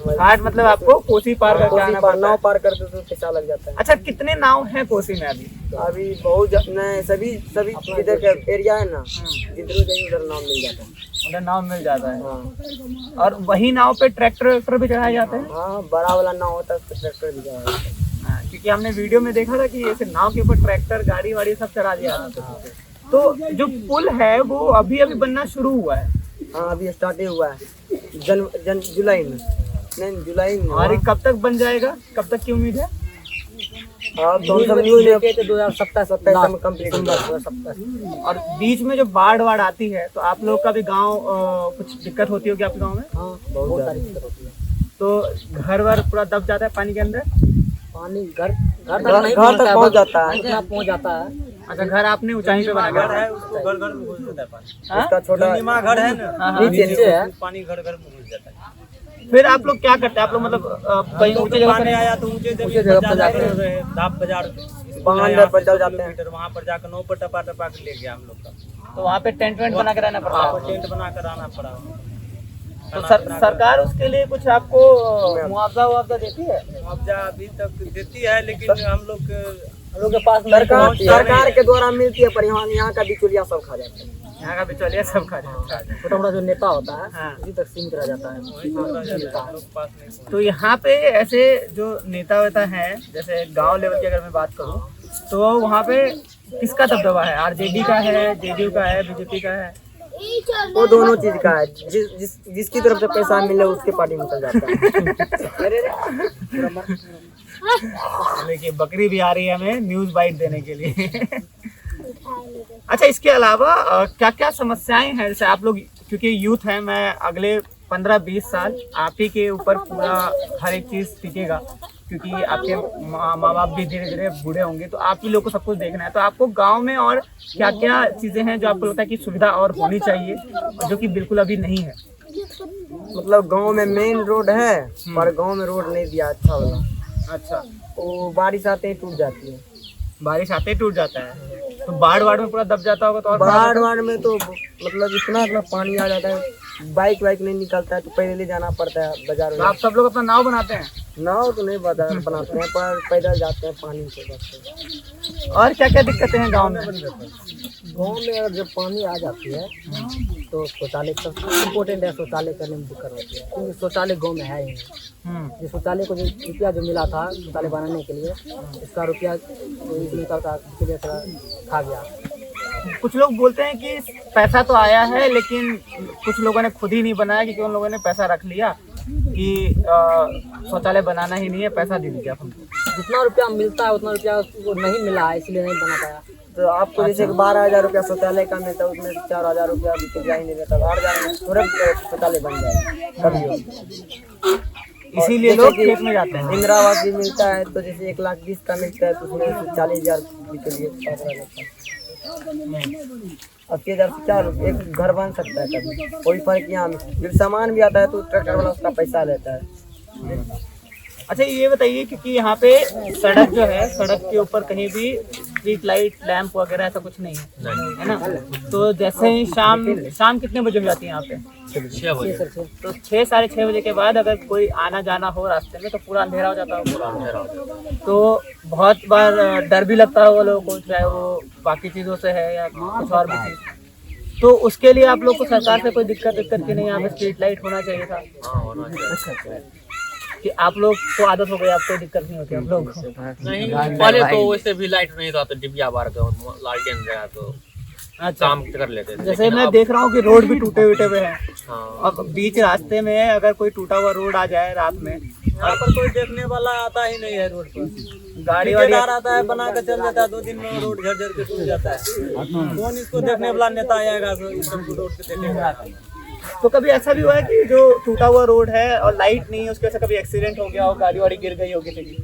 घाट मतलब आपको कोसी पार करके आना पड़ता है। नाव पार करते तो पैसा लग जाता है। अच्छा, कितने नाव हैं कोसी में अभी? तो अभी बहुत नहीं, सभी इधर का एरिया है ना, जिधर जाइए उधर नाव मिल जाता है। उधर नाव मिल जाता है। हाँ और वही नाव पे ट्रैक्टर भी चढ़ाए जाते हैं। हाँ, बड़ा वाला नाव होता है तो ट्रैक्टर भी जाता है। हाँ, क्योंकि हमने वीडियो में देखा था कि ऐसे नाव के ऊपर ट्रैक्टर गाड़ी वाड़ी सब चढ़ा दिया था। तो जो पुल है वो अभी अभी बनना शुरू हुआ है। हाँ, अभी स्टार्ट हुआ है जुलाई में, नहीं जुलाई में। और ये कब तक बन जाएगा, कब तक की उम्मीद है? हाँ, तो हम सब न्यूज़ लेके 2027 में कंप्लीट होगा। और बीच में जो बाढ़ आती है तो आप लोग का भी गांव कुछ दिक्कत होती होगी आपके गांव में? हाँ, बहुत सारी दिक्कत होती है। तो घर वर पूरा दब जाता है पानी के अंदर? पानी घर तक पहुँच जाता है। पहुँच जाता है। अच्छा, घर आपने ऊंचाई पे बना घर है? है उसको घर घर में घुस जाता है पानी। हाँ? उसका छोटा नीमा घर है ना, नीचे है, पानी घर घर में घुस जाता है। फिर आप लोग क्या करते हैं? आप लोग मतलब कहीं ऊंची जगह पानी पर आया तो ऊंचे जगह पर जाते हैं, धाप बाजार बांध पर चल जाते हैं। वहाँ पर जाकर नाव पर टपा टपा के ले गया हम लोग का। तो वहाँ पे टेंट वेंट बना के रहना पड़ता वहाँ है। पर टेंट बना कर आना पड़ा। तो सरकार उसके लिए कुछ आपको मुआवजा देती है? मुआवजा अभी तक देती है, लेकिन हम लोग के पास सरकार के द्वारा मिलती है, पर यहाँ का बिचौलिया सब खा जाता है। यहाँ का बिचौलिया सब खा जाता है। छोटा मोटा जो नेता होता है हाँ। उसी तक सीमित रह जाता है। हम लोग पास नहीं। तो यहाँ पे ऐसे जो नेता वेता हैं, जैसे गांव लेवल की अगर मैं बात करूँ तो वहाँ पे किसका दबदबा है? आरजेडी का है, जेडीयू का है, बीजेपी का है? वो दोनों चीज का है। जिसकी तरफ से पैसा मिले उसके पार्टी में चल जाता है। देखिए, बकरी भी आ रही है हमें न्यूज़ बाइट देने के लिए। अच्छा, इसके अलावा क्या क्या समस्याएं हैं? जैसे आप लोग क्योंकि यूथ हैं, मैं अगले 15-20 साल आप ही के ऊपर पूरा हर एक चीज़ टिकेगा, क्योंकि आपके माँ बाप भी धीरे धीरे बूढ़े होंगे, तो आप ही लोग को सब कुछ देखना है। तो आपको गांव में और क्या क्या चीज़ें हैं जो आपको लगता है कि सुविधा और होनी चाहिए, जो कि बिल्कुल अभी नहीं है? मतलब गांव में मेन रोड है, पर गांव में रोड नहीं दिया अच्छा वाला। अच्छा, वो बारिश आते ही टूट जाती है। बारिश आते ही टूट जाता है। तो बाढ़ में पूरा दब जाता होगा तो और बाढ़ में तो मतलब इतना पानी आ जाता है, बाइक नहीं निकलता है, तो पैदल ही जाना पड़ता है बाजार तो में। आप सब लोग अपना नाव बनाते हैं? नाव तो नहीं बनाते हैं, पर पैदल जाते हैं पानी से बचते। और क्या क्या दिक्कतें हैं गांव में? गाँव में अगर जब पानी आ जाती है तो शौचालय सबसे इम्पोर्टेंट है। शौचालय करने में दिक्कत होती है, क्योंकि शौचालय गाँव में है ही नहीं। जिस शौचालय को जो रुपया जो मिला था शौचालय बनाने के लिए, उसका रुपया निकल का खा गया। कुछ लोग बोलते हैं कि पैसा तो आया है, लेकिन कुछ लोगों ने खुद ही नहीं बनाया, क्योंकि उन लोगों ने पैसा रख लिया कि शौचालय बनाना ही नहीं है, पैसा दे दीजिए आप हमको। जितना रुपया मिलता है उतना रुपया उसको नहीं मिला है, इसलिए नहीं बना पाया। तो आपको जैसे 12,000 रुपया शौचालय का मिलता है, उसमें 4,000 रुपया बिचौलिया ही नहीं देता, 8,000 में तुरंत शौचालय बन जाएगा। इसीलिए लोग खेत में जाते हैं। इंदिरा आवास भी मिलता है, तो जैसे 1,20,000 का मिलता है, तो उसमें 40,000 बिचौलिए लगता है। 80,000 से क्या एक घर बन सकता है कभी, कोई फर्क यहाँ में। जब सामान भी आता है तो ट्रैक्टर वाला उसका पैसा लेता है। अच्छा, ये बताइए, क्योंकि यहाँ पे सड़क जो है, सड़क के ऊपर कहीं भी स्ट्रीट लाइट लैंप वगैरह ऐसा कुछ नहीं है ना? तो जैसे ही शाम कितने बजे हो जाती है यहाँ पे? 6 बजे। तो 6-6:30 बजे के बाद अगर कोई आना जाना हो रास्ते में तो पूरा अंधेरा हो जाता है। पूरा अंधेरा हो जाता है। तो बहुत बार डर भी लगता है वो लोगों को, चाहे वो बाकी चीज़ों से है या कुछ और भी चीज़। तो उसके लिए आप लोग को सरकार से कोई दिक्कत की नहीं? यहाँ पे स्ट्रीट लाइट होना चाहिए था। हाँ, होना चाहिए। कि आप लोग को आदत हो गई, आपको कोई दिक्कत नहीं होती आप लोग को? नहीं, पहले तो वैसे भी लाइट नहीं था, तो डिबिया बार का लालटेन रहा, तो अच्छा। काम कर लेते थे। जैसे लेकिन मैं अब- देख रहा हूँ कि रोड भी टूटे हुए हैं। हाँ, अब बीच रास्ते में अगर कोई टूटा हुआ रोड आ जाए रात में, यहाँ पर कोई देखने वाला आता ही नहीं है रोड पर। गाड़ी वाड़ी ठेकेदार आता है, बना के चल जाता है, 2 दिन में रोड झरझर के टूट जाता है। कौन इसको देखने वाला नेता आएगा जो इस सबको रोड पे देखेगा? तो कभी ऐसा भी हुआ है कि जो टूटा हुआ रोड है और लाइट नहीं है, उसकी वजह से कभी एक्सीडेंट हो गया हो, गाड़ी वाड़ी गिर गई हो किसी की?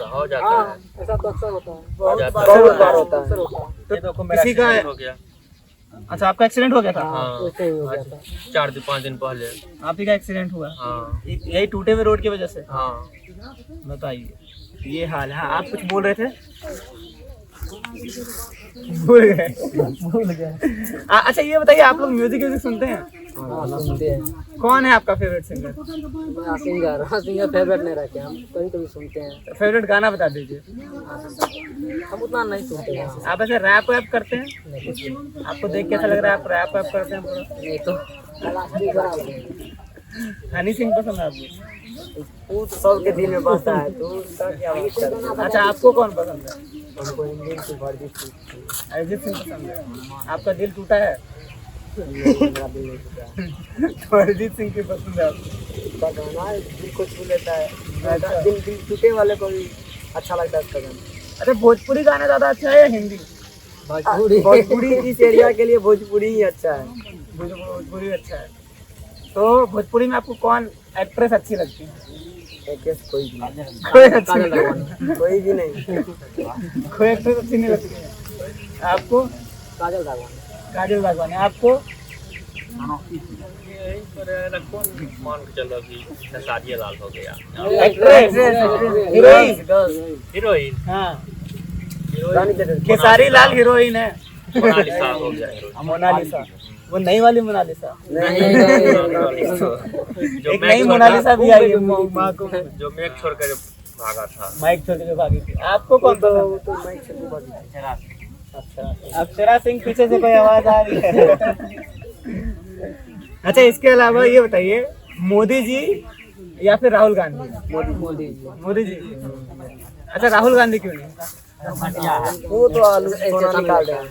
हो जाता है, ऐसा तो अक्सर होता है। हो जाता है। बहुत बार होता है। अक्सर होता है। ये देखो मेरा किसी का- accident हो गया। अच्छा, आपका एक्सीडेंट हो गया था? हाँ, वैसे ही हो गया था। 4-5 दिन पहले। आप ही का एक्सीडेंट हुआ? हाँ यही टूटे हुए रोड की वजह से? हाँ, बताइए, ये हाल है। हाँ, आप कुछ बोल रहे थे? भूल गए। अच्छा, ये बताइए, आप लोग म्यूजिक सुनते हैं? हाँ, सुनते हैं। कौन है आपका फेवरेट सिंगर? सिंगर फेवरेट नहीं रखे, हम कभी कभी सुनते हैं। फेवरेट गाना बता दीजिए। हम उतना नहीं सुनते हैं। आप ऐसे रैप वैप करते हैं? आपको देख के ऐसा लग रहा है आप रैप वैप करते हैं पूरा? नहीं तो हनी सिंह पसंद है आपको? वो तो सबके दिल में बसता है, तो उसका क्या बात करते हैं। अच्छा, आपको कौन पसंद है? हमको हिंदी से अरिजीत सिंह। अरिजीत सिंह पसंद है। आपका दिल टूटा है मेरा दिल नहीं टूटा है। तो अरिजीत सिंह की पसंद है आपको? उसका गाना दिल को छू लेता है। दिल टूटे वाले को भी अच्छा लगता है उसका गाना। अच्छा, भोजपुरी गाना ज्यादा अच्छा है या हिंदी? भोजपुरी इस एरिया के लिए भोजपुरी ही अच्छा है। भोजपुरी अच्छा है। तो भोजपुरी में आपको कौन एक्ट्रेस अच्छी लगती है? कोई भी नहीं। कोई अच्छी नहीं। कोई भी नहीं। कोई एक्ट्रेस अच्छी नहीं लगती है आपको? काजल राघवानी। काजल राघवानी। आपको? यही पर है, कौन मान के चलो कि खेसारी लाल हो गया। Actress, heroine. हीरोइन हाँ, रानी चटर्जी। खेसारी लाल हीरोइन है। मोनालिसा हो गया हीरोइन। मोनालिसा, वो नई वाली मोनालिसा। जो एक नई मोनालिसा भी आई है माँ को, जो मेघ छोड़ कर भागा था। माइक छोड़ के भागी थी। आपको कौन पसंद है? तो माइक से भी बात है। अच्छा, अक्षरा सिंह पीछे से कोई आवाज आ रही है? अच्छा, इसके अलावा ये बताइए, मोदी जी या फिर राहुल गांधी? मोदी जी। अच्छा, राहुल गांधी क्यों नहीं? वो तो आलू सोना निकाल रहे हैं।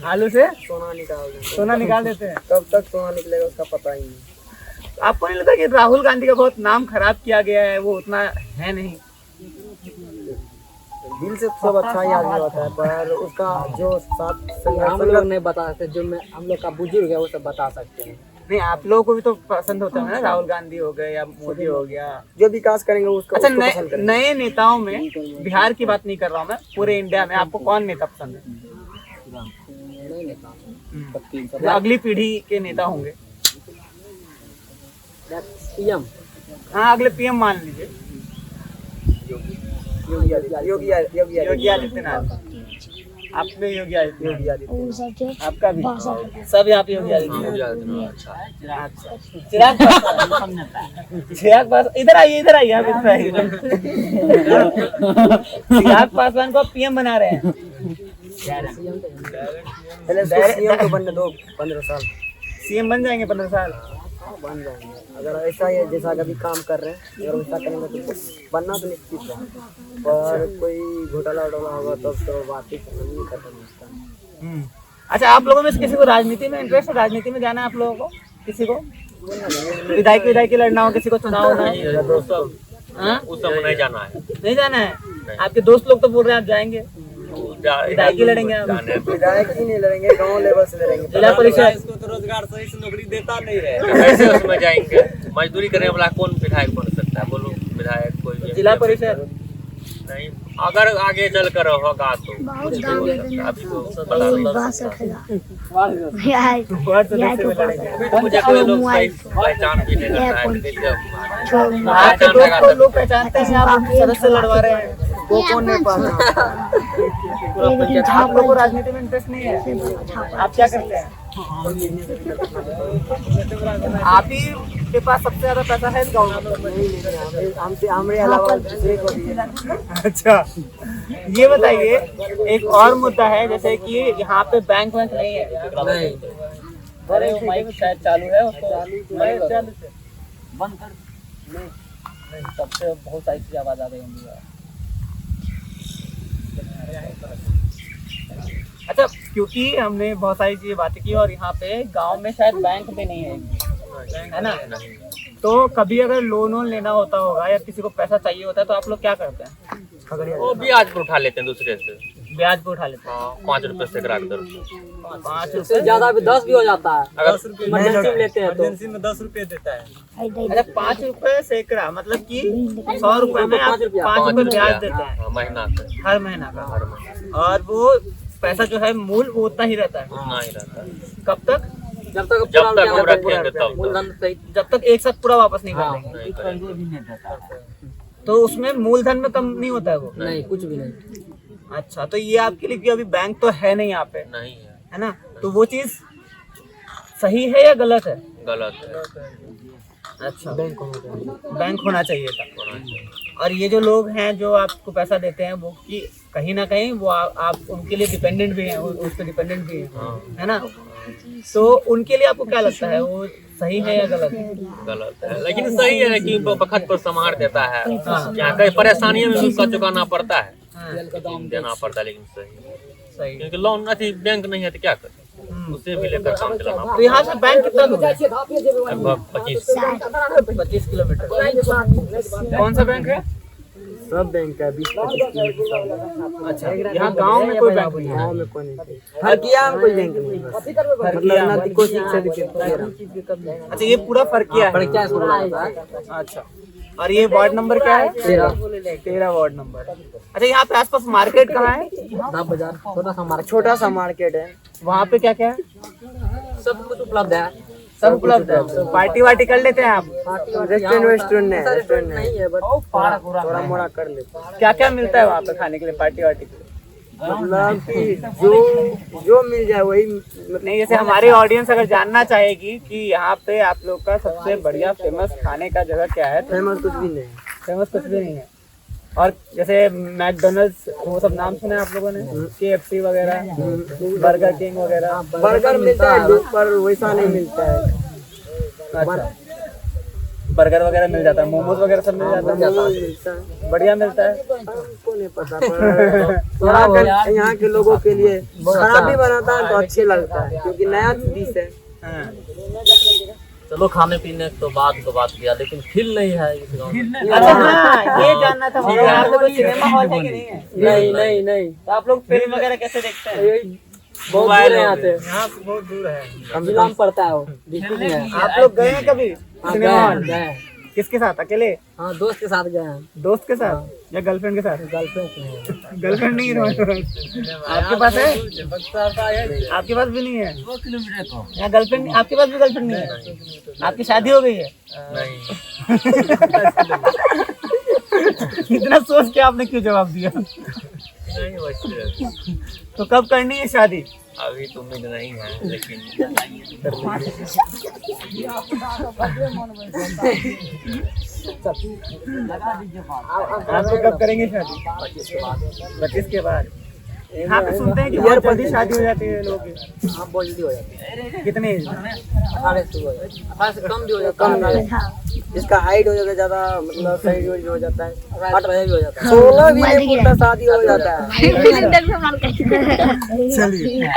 आलू से सोना निकाल रहे हैं। सोना निकाल देते हैं। कब तक सोना निकलेगा उसका पता ही नहीं। आपको नहीं लगता कि राहुल गांधी का बहुत नाम खराब किया गया है? वो उतना है नहीं। दिल से सब अच्छा ही आदमी होता है, पर उसका जो साथ हम लोग नहीं बता सकते, जो हम लोग का बुजुर्ग है वो सब बता सकते हैं। नहीं, आप लोगों को भी तो पसंद होता है ना, राहुल गांधी हो गए या मोदी हो गया। जो विकास करेंगे उसको अच्छा, उसको पसंद करेंगे। नए नेताओं में, बिहार की बात नहीं कर रहा हूँ मैं, पूरे इंडिया में आपको कौन नेता पसंद है? नहीं नेता जो अगली पीढ़ी के नेता होंगे। पीएम हाँ, अगले पीएम मान लीजिए योगी योगी आदित्यनाथ। आप में योगी आदित्यनाथ, आपका भी? बासठ। सब यहाँ पे योगी आदित्यनाथ। योगी आदित्यनाथ अच्छा। अच्छा, चिराग पासवान। चिराग पासवान, इधर आइए आप इधर आइए। चिराग पासवान को पीएम बना रहे हैं। पहले सीएम को बनने दो 15 साल। सीएम बन जाएंगे 15 साल? बन जाएंगे अगर ऐसा ही है जैसा अभी काम कर रहे हैं। अगर वैसा करेंगे तो बनना तो निश्चित है, पर कोई घोटाला होगा तब तो बात ही नहीं खत्म होता। अच्छा, आप लोगों में से किसी को राजनीति में इंटरेस्ट है? राजनीति में जाना है आप लोगों को? किसी को विधायकी लड़ना हो, किसी को चुनाव होना है? हाँ? उस समय नहीं जाना है। नहीं जाना है? आपके दोस्त लोग तो बोल रहे हैं आप जाएंगे, विधायकी लड़ेंगे आप? विधायक ही नहीं लड़ेंगे, गांव लेवल से लड़ेंगे। जिला परिषद इसको तो रोजगार सही से नौकरी देता नहीं है। कैसे उसमें जाएंगे? मजदूरी करने वाला कौन विधायक बन सकता है? बोलो, विधायक कोई भी जिला परिषद नहीं। अगर आगे चल कर होगा तो बहुत कुछ भी दाम हो दे सकता है। अभी तो पता नहीं। 62,000 यार वर्ड सदस्य में लड़ेंगे। अभी तो मुझे कोई लोग पहचान भी नहीं करता है। आपके दोस्त को लोग पहचानते हैं, आप उनके सदस्य लड़वा रहे हैं, वो कौन नहीं पाता? आप लोगों को राजनीति में इंटरेस्ट नहीं है? आप क्या करते हैं? आप ही के पास सबसे ज्यादा पैसा है इस गाँव में? हमसे हमारे अलावा दूसरे को भी है। अच्छा, ये बताइए, एक और मुद्दा है, जैसे कि यहाँ पे बैंक वैंक नहीं है। अरे माइक शायद चालू है, उसको माइक चालू से बंद कर। नहीं, तब से बहुत सारी चीज़ आवाज आ रही होंगी। अच्छा, क्योंकि हमने बहुत सारी चीजें बातें की और यहाँ पे गांव में शायद बैंक भी नहीं है ना। तो कभी अगर लोन वोन लेना होता होगा या किसी को पैसा चाहिए होता है तो आप लोग क्या करते हैं? वो ब्याज पर उठा लेते हैं दूसरे से। ब्याज पे उठा लेते हैं। हाँ, 5 रुपए से ग्राहक दर। 5 उससे ज्यादा भी 10 भी हो जाता है। अगर 10 रुपये इमरजेंसी में लेते हैं तो इमरजेंसी में 10 रुपये देता है। अच्छा 5 रुपए सैकड़ा मतलब कि 100 रुपए में आप 5 रुपए ब्याज देते हैं हाँ, महीना से। हर महीना का। हर महीना और वो पैसा जो है मूल वो उतना ही रहता है। उतना ही रहता है। कब तक? जब तक जब तक हम पूरा रखेंगे तब तक। मूलधन सहित। जब तक एक साथ पूरा वापस नहीं कर हाँ। देंगे। नहीं करेंगे। तो उसमें मूलधन में कम नहीं होता है वो। नहीं कुछ भी नहीं। अच्छा तो ये आपके लिए कि अभी बैंक तो है नहीं यहाँ पे, नहीं है। है ना, तो वो चीज सही है या गलत है? गलत है। अच्छा बैंक होना चाहिए था। और ये जो लोग हैं जो आपको पैसा देते हैं वो कि कहीं ना कहीं वो आप उनके लिए डिपेंडेंट भी हैं, उस पर डिपेंडेंट भी हैं, है ना, तो उनके लिए आपको क्या लगता है वो सही है या गलत है? गलत है, लेकिन सही है कि वो वक्त पर संभाल देता है। यहाँ कई परेशानियों में उसका चुकाना पड़ता है, देना पड़ता है, लेकिन सही क्योंकि लोन अति बैंक नहीं है तो क्या करें, उससे भी लेकर काम चलाना। तो यहाँ से बैंक कितना दूर है? लगभग 25 किलोमीटर। कौन सा बैंक है? सब बैंक है 20-25 किलोमीटर। अच्छा यहाँ गांव में कोई बैंक नहीं है? गाँव में कोई नहीं। फरकिया में कोई बैंक नहीं है, बस। मतलब ना कोशिश से। अच्छा ये पूरा फर्किया है। क्या शुरू होता है? अच्छा और ये वार्ड नंबर क्या है? 13 वार्ड नंबर। अच्छा यहाँ पे आसपास मार्केट कहाँ है? दाब बाजार छोटा सा मार्केट है। वहाँ पे क्या क्या है? सब कुछ उपलब्ध है। सब उपलब्ध है। तो पार्टी वार्टी कर लेते हैं आप? रेस्टोरेंट नहीं है बट थोड़ा मोड़ा कर लेते हैं। क्या क्या मिलता है वहाँ पे खाने के लिए पार्टी वार्टी के लिए? मतलब कि जो मिल जाए वही। नहीं जैसे हमारी ऑडियंस अगर जानना चाहेगी कि यहाँ पे आप लोग का सबसे बढ़िया फेमस खाने का जगह क्या है, फेमस कुछ भी नहीं। फेमस कुछ भी नहीं है। और जैसे मैकडोनल्ड्स वो सब नाम सुने आप लोगों ने, KFC वगैरह, बर्गर किंग वगैरह? बर्गर मिलता है पर वैसा नहीं मिलता है। अच्छा बर्गर वगैरह मिल जाता है, मोमोज वगैरह सब मिल जाता मोमोज है, मिलता है, बढ़िया मिलता है। हमको नहीं पता पर यहाँ के लोगों के लिए खराब भी बनाता है तो अच्छे लगता है क्योंकि नया डिश है। हाँ। चलो खाने पीने तो बात किया, लेकिन फील नहीं है इस गाँव में। अच्छा हाँ ये जानना था मुझे, यहाँ पे कोई सिनेमा हॉल है कि नहीं है? नहीं तो आप लोग फिल्म वगैरह कैसे देखते हैं? बहुत दूर है यहाँ से। यहाँ से बहुत दूर है। जिला में पड़ता है वो, डिस्ट्रिक्ट में है। आप लोग गए हैं कभी सिनेमा हॉल? गए। किसके साथ? अकेले? हाँ दोस्त के साथ गए हैं। दोस्त के साथ या गर्लफ्रेंड के साथ? गर्लफ्रेंड गर्लफ्रेंड नहीं है आपके पास है? आपके पास भी नहीं है? 2 किलोमीटर को या गर्लफ्रेंड आपके पास भी गर्लफ्रेंड नहीं है? आपकी शादी हो गई है? नहीं। इतना सोच के आपने क्यों जवाब दिया? नहीं वैसे तो कब करनी है शादी? अभी तो उम्मीद नहीं है, लेकिन आप लोग कब करेंगे शादी? 25 के बाद। यहाँ पे सुनते हैं कि बहुत जल्दी शादी हो जाती है लोगों की। हाँ बहुत जल्दी हो जाती है। कितने एज में? 18 से हो जाती है। 18 से कम भी हो जाता है। इसका हाइट हो जाता है ज्यादा, मतलब साइड हो जाता है। 8 बजे भी हो जाता है। 16 भी नहीं पूरा शादी हो जाता है। चलिए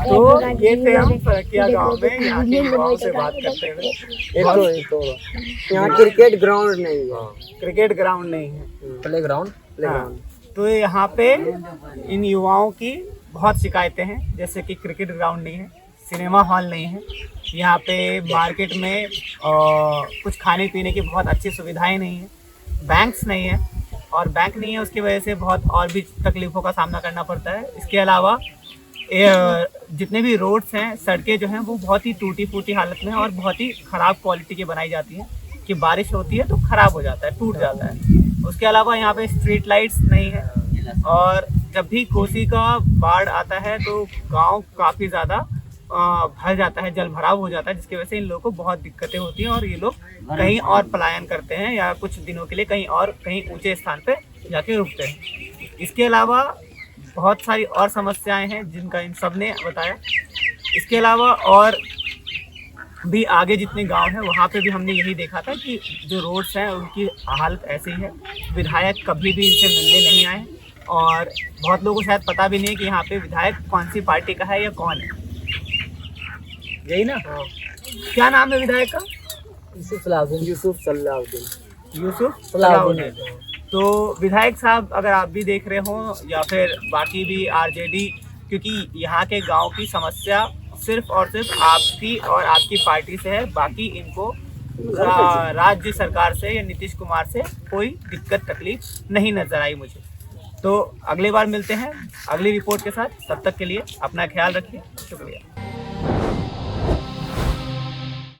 तो ये थे हम फरकिया गाँव में यहाँ के युवाओं से बात करते हुए। एक तो यहाँ क्रिकेट ग्राउंड नहीं है। क्रिकेट ग्राउंड नहीं है। प्ले ग्राउंड हाँ, तो यहाँ पे इन युवाओं की बहुत शिकायतें हैं, जैसे कि क्रिकेट ग्राउंड नहीं है, सिनेमा हॉल नहीं है, यहाँ पे मार्केट में कुछ खाने पीने की बहुत अच्छी सुविधाएं नहीं है, बैंक्स नहीं है, और बैंक नहीं है उसकी वजह से बहुत और भी तकलीफ़ों का सामना करना पड़ता है। इसके अलावा जितने भी रोड्स हैं, सड़कें जो हैं वो बहुत ही टूटी फूटी हालत में है और बहुत ही ख़राब क्वालिटी की बनाई जाती हैं कि बारिश होती है तो ख़राब हो जाता है, टूट जाता है। उसके अलावा यहाँ पे स्ट्रीट लाइट्स नहीं है, और जब भी कोसी का बाढ़ आता है तो गांव काफ़ी ज़्यादा भर जाता है, जल भराव हो जाता है, जिसकी वजह से इन लोगों को बहुत दिक्कतें होती हैं और ये लोग कहीं और पलायन करते हैं या कुछ दिनों के लिए कहीं ऊंचे स्थान पे जाके रुकते हैं। इसके अलावा बहुत सारी और समस्याएं हैं जिनका इन सब ने बताया। इसके अलावा और भी आगे जितने गांव हैं वहाँ पे भी हमने यही देखा था कि जो रोड्स हैं उनकी हालत ऐसी है। विधायक कभी भी इनसे मिलने नहीं आए, और बहुत लोगों को शायद पता भी नहीं है कि यहाँ पे विधायक कौन सी पार्टी का है या कौन है, यही ना? क्या नाम है विधायक का? यूसुफ सलाहुद्दीन। यूसुफ सलाहुद्दीन। यूसुफ सलाहुद्दीन। सलाहुद्दीन। तो विधायक साहब, अगर आप भी देख रहे हो या फिर बाकी भी आरजेडी, क्योंकि यहाँ के गांव की समस्या सिर्फ और सिर्फ आपकी और आपकी पार्टी से है, बाकी इनको राज्य सरकार से या नीतीश कुमार से कोई दिक्कत तकलीफ नहीं नजर आई मुझे। तो अगली बार मिलते हैं अगली रिपोर्ट के साथ, तब तक के लिए अपना ख्याल रखिए, शुक्रिया।